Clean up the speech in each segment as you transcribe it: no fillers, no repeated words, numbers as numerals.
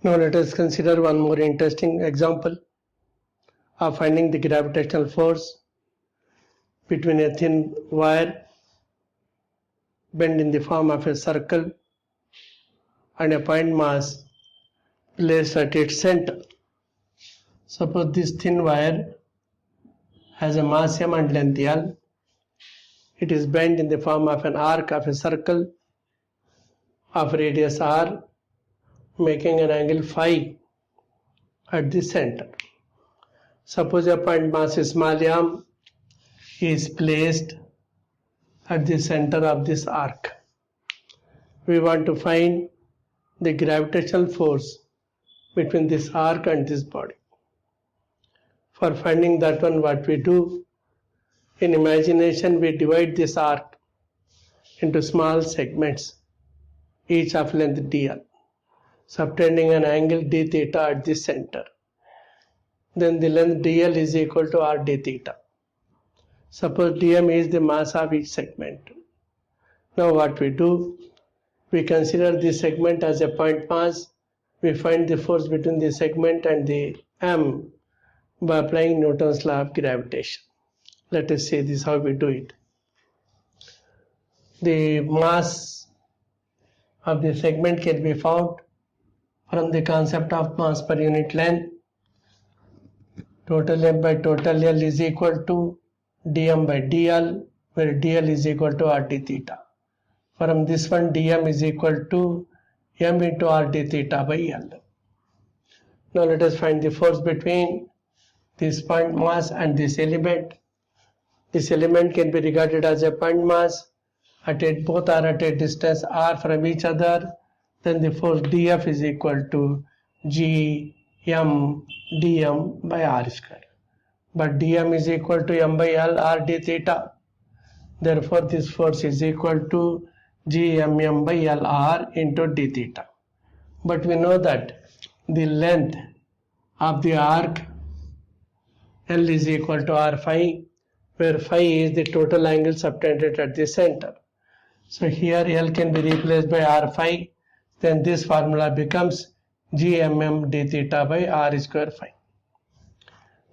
Now let us consider one more interesting example of finding the gravitational force between a thin wire bent in the form of a circle and a point mass placed at its center. Suppose this thin wire has a mass m and length L. It is bent in the form of an arc of a circle of radius r, making an angle phi at the center. Suppose a point mass small m is placed at the center of this arc. We want to find the gravitational force between this arc and this body. For finding that one, what we do, in imagination we divide this arc into small segments, each of length dl, subtending an angle d theta at the center. Then the length dl is equal to r d theta. Suppose dm is the mass of each segment. Now what we do, we consider this segment as a point mass. We find the force between the segment and the m by applying Newton's law of gravitation. Let us see this how we do it. The mass of the segment can be found from the concept of mass per unit length. Total m by total L is equal to dm by dl, where dl is equal to r d theta. From this one, dm is equal to m into r d theta by L. Now let us find the force between this point mass and this element. This element can be regarded as a point mass. Both are at a distance r from each other. Then the force dF is equal to g m dm by r square. But dm is equal to m by L r d theta. Therefore, this force is equal to g m by L r into d theta. But we know that the length of the arc L is equal to r phi, where phi is the total angle subtended at the center. So here L can be replaced by r phi. Then this formula becomes g m d theta by r square phi.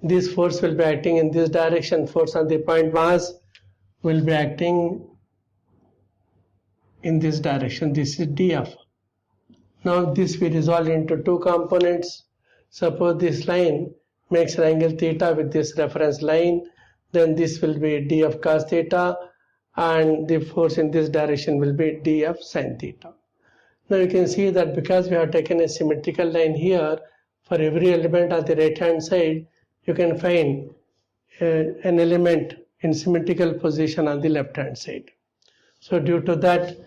This force will be acting in this direction. Force on the point mass will be acting in this direction. This is dF. Now this we resolve into two components. Suppose this line makes an angle theta with this reference line, then this will be dF cos theta, and the force in this direction will be dF sin theta. Now you can see that because we have taken a symmetrical line here, for every element on the right hand side, you can find an element in symmetrical position on the left hand side. So due to that,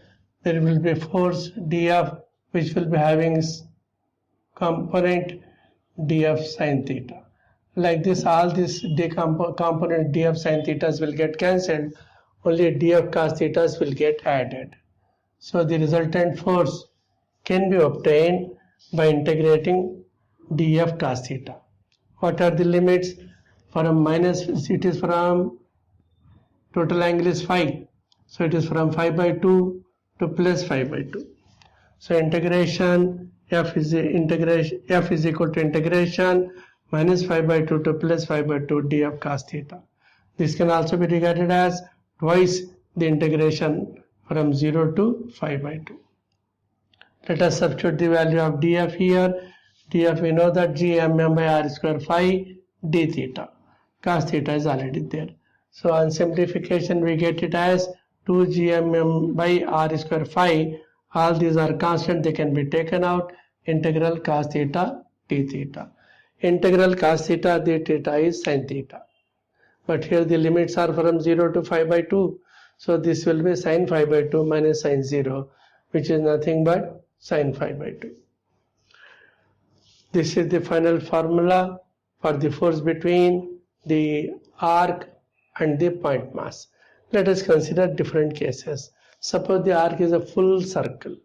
there will be force dF which will be having component dF sin theta. Like this, all these component dF sin thetas will get cancelled, only dF cos thetas will get added. So the resultant force can be obtained by integrating dF cos theta. What are the limits? From minus, it is from total angle is phi. So it is from phi by 2 to plus phi by 2. So integration f is equal to integration minus phi by 2 to plus phi by 2 dF cos theta. This can also be regarded as twice the integration from 0 to phi by 2. Let us substitute the value of dF here. dF we know that g m by r square phi d theta. Cos theta is already there. So on simplification we get it as 2 g m by r square phi. All these are constant, they can be taken out. Integral cos theta d theta. Integral cos theta d theta is sin theta. But here the limits are from 0 to phi by 2. So this will be sin phi by 2 minus sin 0, which is nothing but sin phi by 2. This is the final formula for the force between the arc and the point mass. Let us consider different cases. Suppose the arc is a full circle.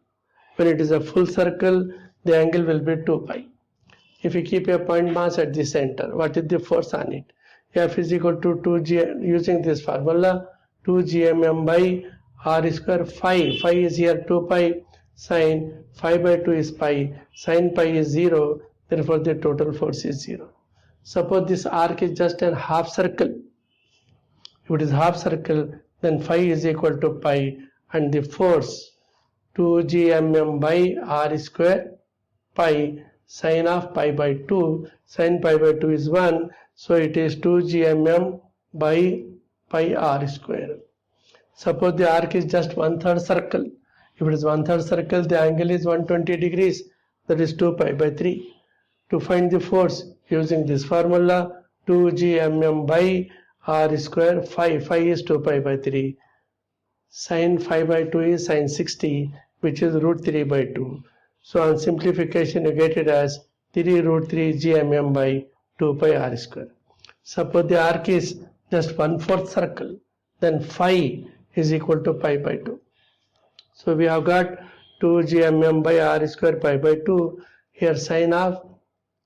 When it is a full circle, the angle will be 2 pi. If you keep a point mass at the center, what is the force on it? F is equal to 2g, using this formula, 2 gmm by r square phi. Phi is here 2 pi, sin phi by 2 is pi, sin pi is 0, therefore the total force is 0. Suppose this arc is just a half circle. If it is half circle, then phi is equal to pi, and the force 2gmm by r square pi sin of pi by 2, sin pi by 2 is 1, so it is 2gmm by pi r square. Suppose the arc is just 1/3 circle. If it is 1/3 circle, the angle is 120 degrees, that is 2 pi by 3. To find the force using this formula, 2gmm by r square, phi is 2 pi by 3. Sin phi by 2 is sin 60, which is root 3 by 2. So on simplification, you get it as 3 root 3 gmm by 2 pi r square. Suppose the arc is just 1/4 circle, then phi is equal to pi by 2. So we have got 2 gmm by r square pi by 2. Here sin of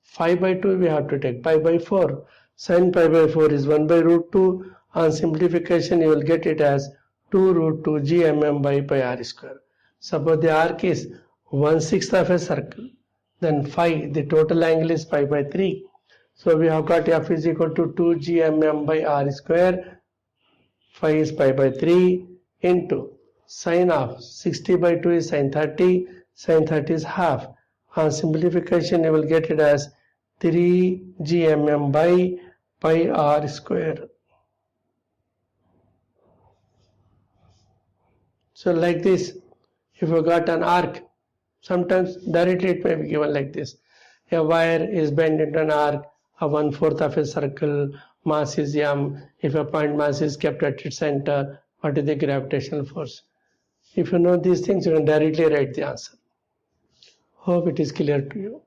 phi by 2 we have to take pi by 4. Sin pi by 4 is 1 by root 2. On simplification, you will get it as 2 root 2 gmm by pi r square. Suppose the arc is 1/6 of a circle, then phi, the total angle is pi by 3. So we have got f is equal to 2 gmm by r square, phi is pi by 3, into sin of 60 by 2 is sin 30, sin 30 is half. On simplification, you will get it as 3 gmm by pi r square. So like this, if you got an arc, sometimes directly it may be given like this. A wire is bent into an arc of 1/4 of a circle, mass is m. If a point mass is kept at its center, what is the gravitational force? If you know these things, you can directly write the answer. Hope it is clear to you.